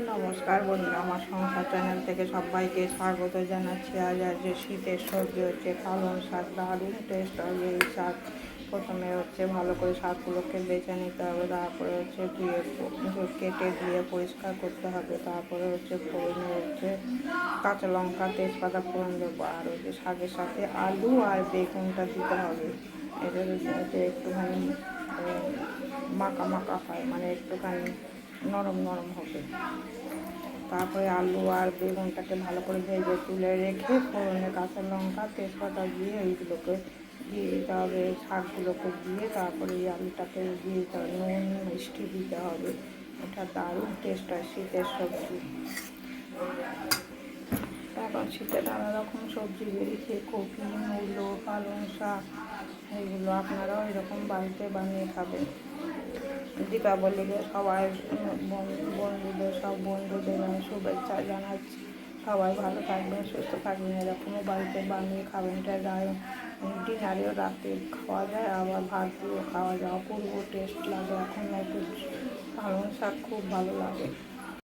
নমস্কার বন্ধুরা, আমার সংসার চ্যানেল থেকে সবাইকে স্বাগত জানাচ্ছি। আজ যে শীতের সবজি হচ্ছে পালং শাক। দারুণ টেস্ট হবে এই শাক। প্রথমে হচ্ছে ভালো করে শাকগুলোকে বেছে নিতে হবে, তারপরে হচ্ছে কেটে ধুয়ে পরিষ্কার করতে হবে। তারপরে হচ্ছে ফোড়নে হচ্ছে কাঁচা লঙ্কা তেজপাতা ফোড়ন দেবো, আর হচ্ছে শাকের সাথে আলু আর বেগুনটা দিতে হবে। এটা যাতে একটুখানি মাখা মাখা হয়, মানে একটুখানি নরম নরম হবে। তারপরে আলু আর বেগুনটাকে ভালো করে ভেজে তুলে রেখে ফোড়নে কাঁচা লঙ্কা তেজপাতা দিয়ে এইগুলোকে দিয়ে দিতে হবে। শাকগুলোকে দিয়ে তারপরে এই আলুটাকে দিয়ে দিতে হবে, নুন মিষ্টি দিতে হবে। এটা দারুণ টেস্ট হয় শীতের সবজি। এখন শীতে নানা রকম সবজি বেরিয়েছে, কপি, মূলো, পালং শাক। এইগুলো আপনারাও এরকম বাড়িতে বানিয়ে খাবেন। দীপাবলিকে সবাই বন্ধুদের সব বন্ধুদের আমি শুভেচ্ছা জানাচ্ছি। সবাই ভালো থাকবেন, সুস্থ থাকবেন, এরকমও বাড়িতে বানিয়ে খাবেন। এটা ডিনারেও রাতে খাওয়া যায়, আবার ভাত দিয়েও খাওয়া যায়, অপূর্ব টেস্ট লাগে। এখন একটু পালং শাক খুব ভালো লাগে।